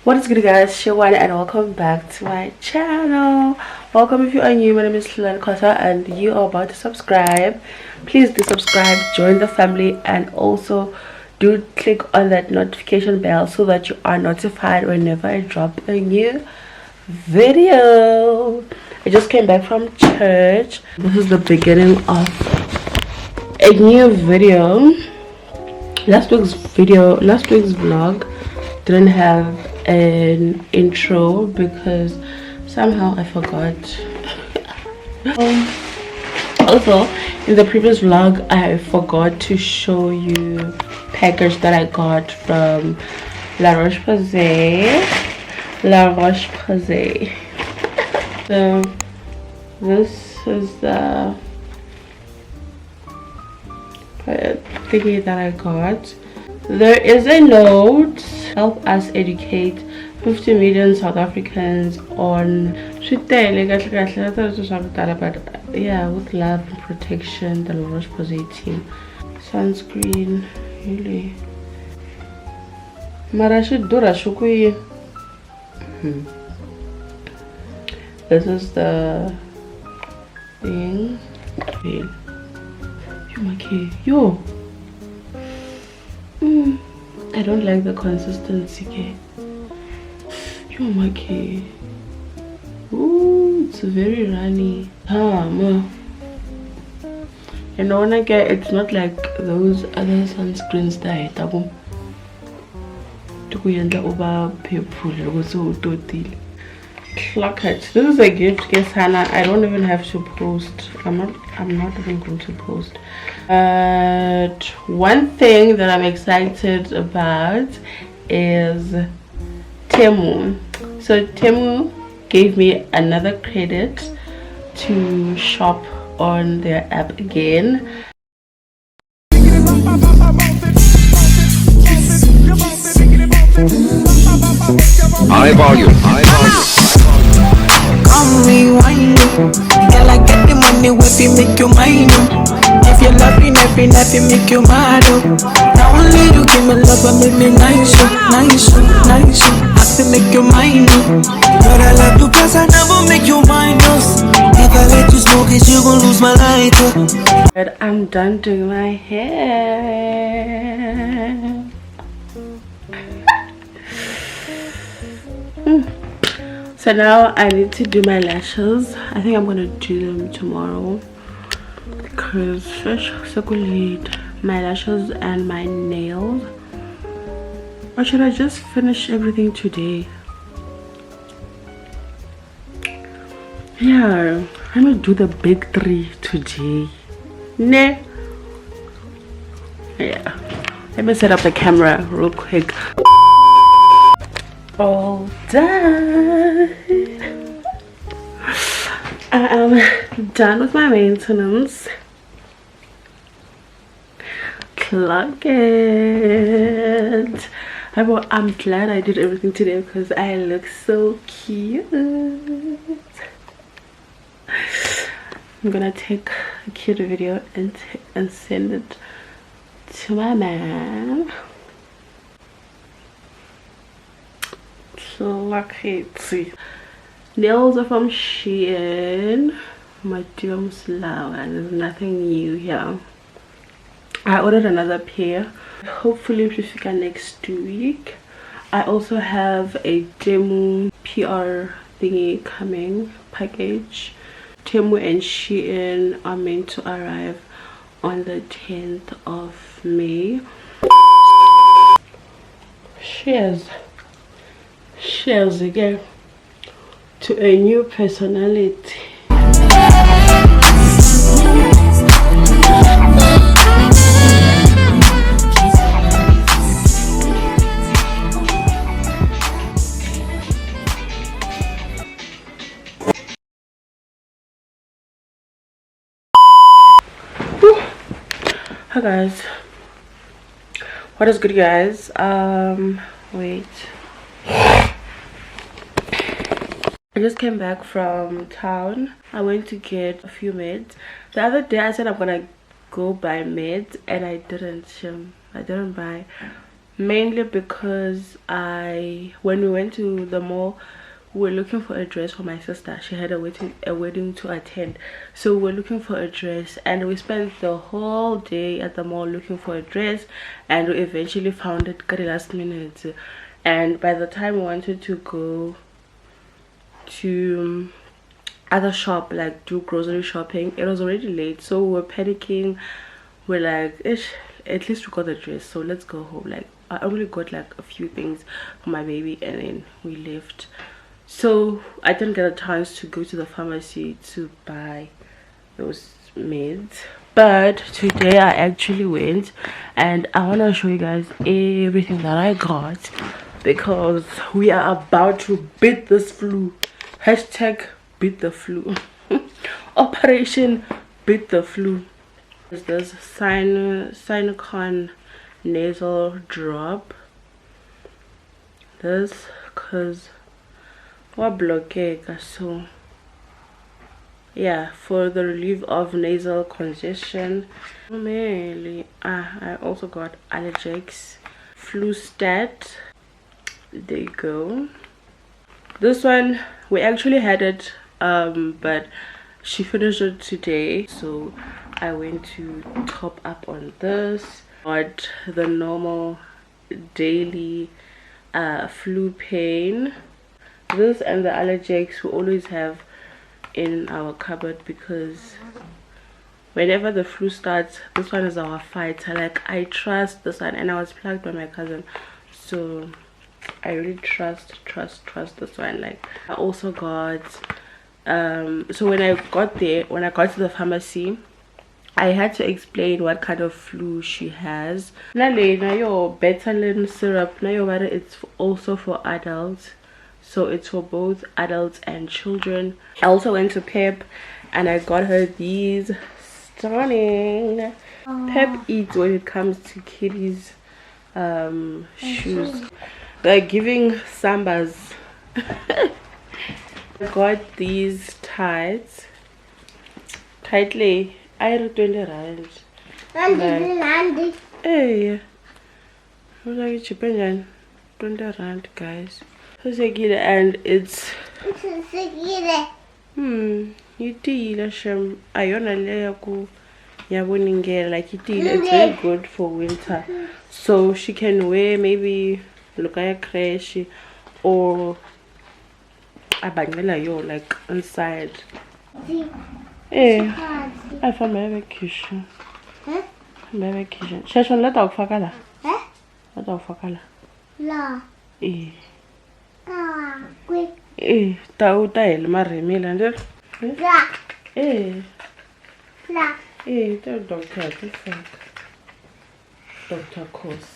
What is good, guys? Shein, and welcome back to my channel. Welcome if you are new. My name is Kosa and you are about to subscribe. Please do subscribe, join the family, and also do click on that notification bell so that you are notified whenever I drop a new video. I just came back from church. This is the beginning of a new video. Last week's vlog didn't have an intro because somehow I forgot. Also, in the previous vlog I forgot to show you package that I got from La Roche-Posay. So this is the thingy that I got. There is a note: help us educate 50 million South Africans on but yeah, with love and protection, the La Roche-Posay team. Sunscreen, really. This is the thing. Yo, I don't like the consistency. Yo, ooh, it's very runny. And when I get, it's not like those other sunscreens that I Clock it. This is a gift, guess Hannah. I don't even have to post. I'm not even going to post. But one thing that I'm excited about is Temu. So Temu gave me another credit to shop on their app again. High volume. Come rewind, girl, I get the money if you make you mind. If you're laughing, every night you make you mad. Now only you give me love and make me nice. I can make you mind. But I love you cause I never make you mind us. If I let you smoke it, you gon' lose my lighter. But I'm done doing my hair. So now I need to do my lashes. I think I'm gonna do them tomorrow because so late. My lashes and my nails. Or should I just finish everything today? Yeah, I'm gonna do the big three today. Nah. Yeah. Let me set up the camera real quick. All done. I am done with my maintenance. Clock it. I'm glad I did everything today because I look so cute. I'm gonna take a cute video and send it to my man. Lucky. Nails are from Shein. My dear slow, and there's nothing new here. I ordered another pair. Hopefully it will figure next week. I also have a Temu PR thingy coming package. Temu and Shein are meant to arrive on the 10th of May. Cheers again to a new personality. Hi guys, what is good, guys? Wait, I just came back from town. I went to get a few meds. The other day I said I'm gonna go buy meds and I didn't buy. mainly because when we went to the mall, we were looking for a dress for my sister. She had a wedding to attend, so we were looking for a dress, and we spent the whole day at the mall looking for a dress, and we eventually found it at the last minute. And by the time we wanted to go to other shop, like do grocery shopping, it was already late, so we were panicking. We're like, ish, at least we got the dress, so let's go home. Like, I only got like a few things for my baby, and then we left. So I didn't get a chance to go to the pharmacy to buy those meds, but today I actually went, and I want to show you guys everything that I got, because we are about to beat this flu. Hashtag beat the flu. Operation beat the flu. There's this Sinocon nasal drop. This cause what blockade, so yeah, for the relief of nasal congestion. Mainly I also got allergics, Flustat. There you go. This one we actually had it, but she finished it today, so I went to top up on this. Got the normal daily flu pain. This and the allergics we always have in our cupboard, because whenever the flu starts, this one is our fighter. Like, I trust this one, and I was plugged by my cousin, so I really trust this one. Like, I also got so when I got to the pharmacy, I had to explain what kind of flu she has. Now your Betadine syrup, it's also for adults, so it's for both adults and children. I also went to Pep, and I got her these stunning Pep Eats when it comes to kitties shoes. They're giving sambas. I got these tights. Tightly, I had 20 rand. Hey, like it's 20 rand, guys. And it's you deal shem ayona leku yaboningela, like you deal. It's very good for winter, so she can wear maybe look at crash or abangela yo like inside. I found my vacation. My vacation. Shashon, let out fakala. Let out fakala. La. Tau tail maremila and the doctor. Dr. Course.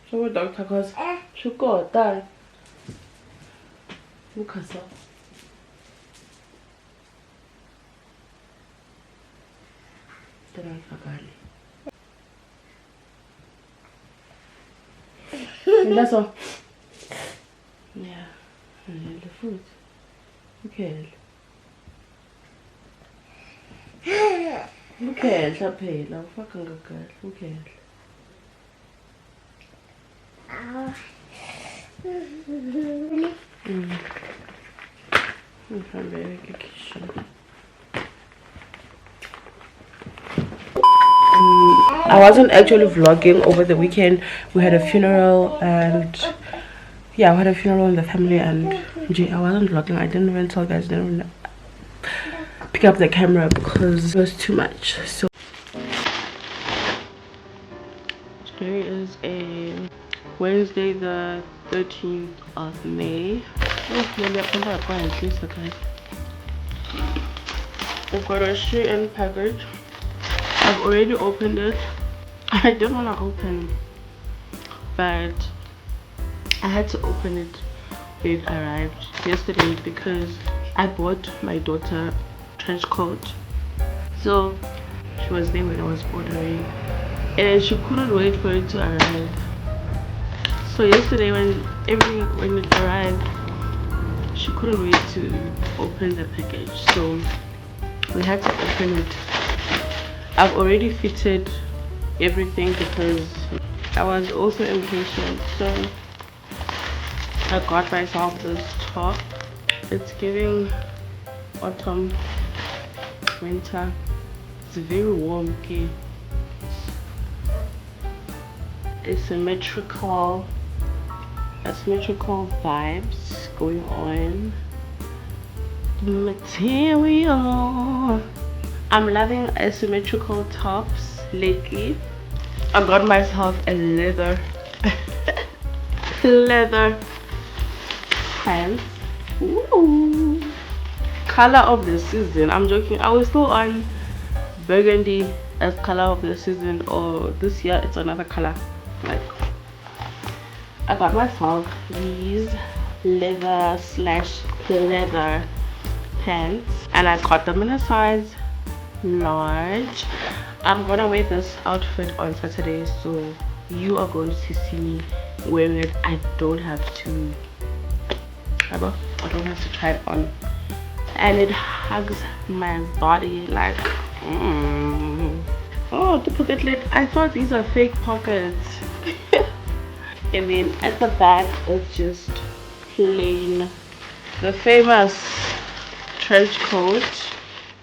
So Dr. Course. Shuko, dad. Mukasa. And that's all. Yeah, and the food. Okay. Okay, stop paying. I'm fucking good. Okay. I'm very kitchen. I wasn't actually vlogging over the weekend. We had a funeral, and yeah, we had a funeral in the family, and I wasn't vlogging. I didn't even tell guys, didn't even pick up the camera because it was too much. So today is a Wednesday, the 13th of May. I've got a Shein package. I've already opened it. I didn't want to open, but I had to open it when it arrived yesterday because I bought my daughter a trench coat. So she was there when I was ordering, and she couldn't wait for it to arrive. So yesterday when it arrived, she couldn't wait to open the package, so we had to open it I've already fitted everything because I was also impatient, so I got myself this top. It's giving autumn, winter. It's very warm, okay. Asymmetrical vibes going on. Material. I'm loving asymmetrical tops lately. I got myself a leather pants. Ooh. Color of the season. I'm joking. I was still on burgundy as color of the season, or this year it's another color. Like, I got myself these leather pants, and I got them in a size large. I'm gonna wear this outfit on Saturday, so you are going to see me wearing it. I don't have to try it on, and it hugs my body like oh, the pocket lid. I thought these are fake pockets. And then at the back it's just plain, the famous trench coat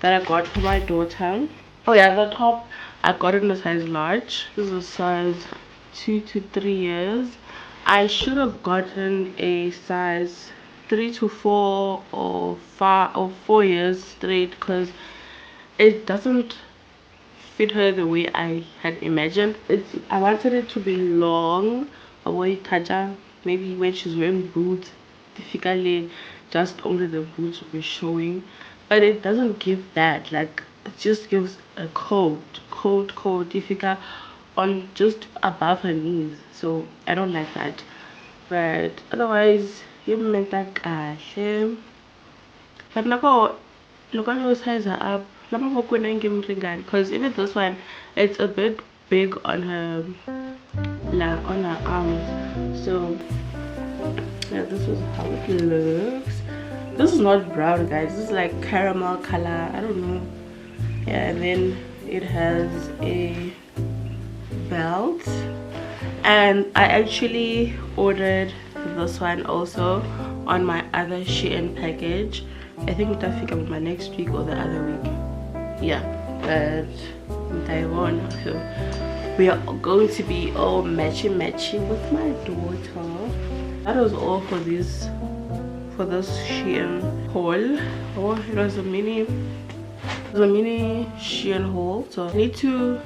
that I got for my daughter. Oh yeah, the top I got it in a size large. This is a size 2 to 3 years. I should have gotten a size 3 to 4 or 5 or 4 years straight, because it doesn't fit her the way I had imagined. I wanted it to be long, maybe when she's wearing boots, difficultly just only the boots will be showing, but it doesn't give that. Like, it just gives a coat difficult on just above her knees, so I don't like that. But otherwise, you meant like but now look at your size are up, because even this one, it's a bit big on her, like on her arms. So yeah, this is how it looks. This is not brown, guys. This is like caramel color, I don't know. Yeah, and then it has a belt, and I actually ordered this one also on my other Shein package. I think it'll pick up my next week or the other week. Yeah, but in Taiwan, so we are going to be all matchy with my daughter. That was all for this Shein haul. Oh, it was a mini Shein haul. So I need to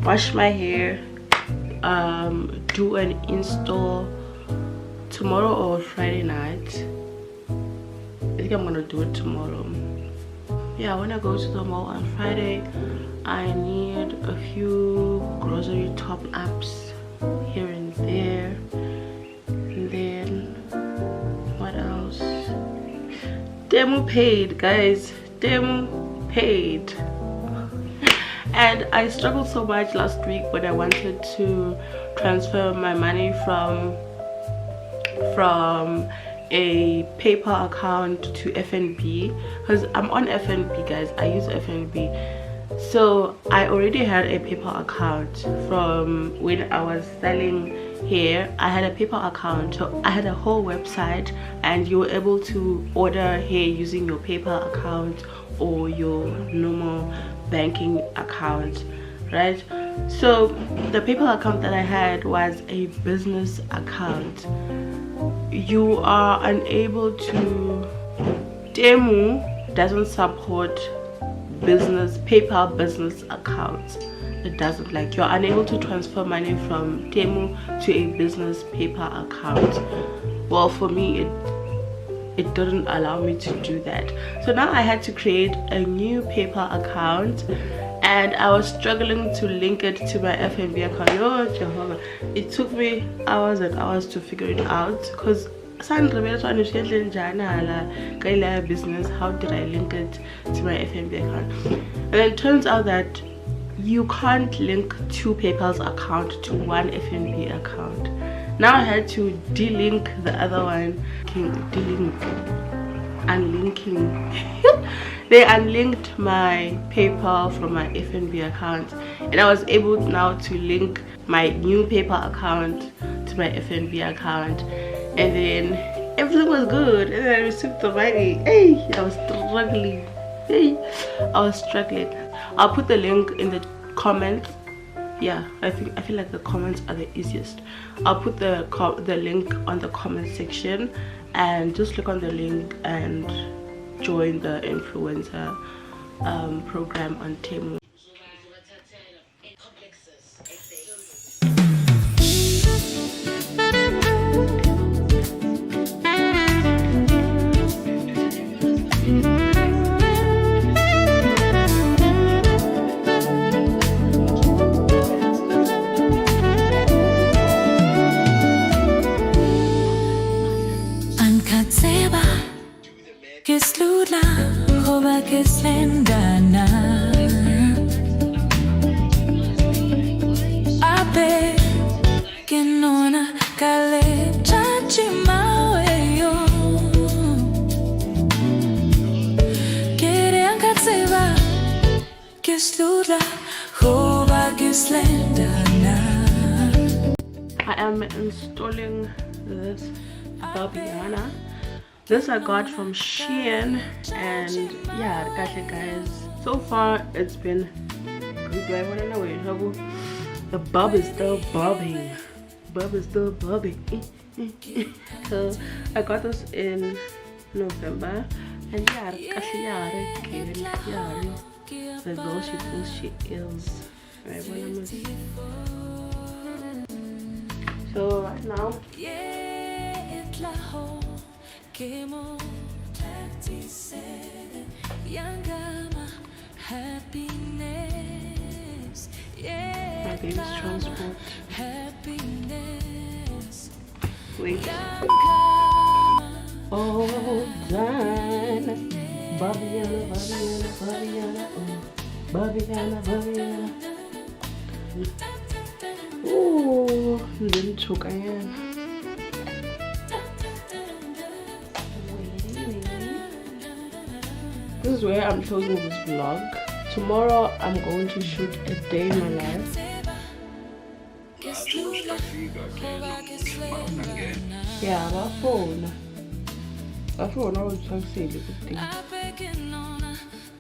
wash my hair, do an install tomorrow or Friday night. I think I'm gonna do it tomorrow. Yeah, when I go to the mall on Friday, I need a few grocery top ups here and there. And then what else? Temu paid, guys. Temu paid. And I struggled so much last week when I wanted to transfer my money from a PayPal account to FNB, because I'm on FNB, guys. I use FNB. So I already had a PayPal account from when I was selling hair. I had a PayPal account, so I had a whole website, and you were able to order hair using your PayPal account or your normal banking account, right? So the PayPal account that I had was a business account. You are unable to, Temu doesn't support PayPal business accounts. It doesn't. Like, you're unable to transfer money from Temu to a business PayPal account. Well, for me, it didn't allow me to do that. So now I had to create a new PayPal account, and I was struggling to link it to my FNB account. Oh Jehovah, it took me hours and hours to figure it out, because business, how did I link it to my FNB account? And then it turns out that you can't link two PayPal's account to one FNB account. Now I had to delink the other one, unlinking they unlinked my PayPal from my FNB account, and I was able now to link my new PayPal account to my FNB account, and then everything was good, and then I received the money. Hey, I was struggling. Hey, I was struggling. I'll put the link in the comments. Yeah, I feel like the comments are the easiest. I'll put the link on the comment section, and just click on the link and join the influencer program on Temu. I am installing this Babiana. This I got from Shein, and yeah, guys, so far it's been good. Do I want to know it? The bub is still bobbing. Bub is still bobbing. So I got this in November, and yeah, the girl she thinks she is. So right now, my baby's transport. Wait. Oh, done. Babiana, oh. Babiana. Oh, didn't choke again. This is where I'm closing this vlog. Tomorrow I'm going to shoot a day in my life. Yeah, my phone. I was trying to say a little thing.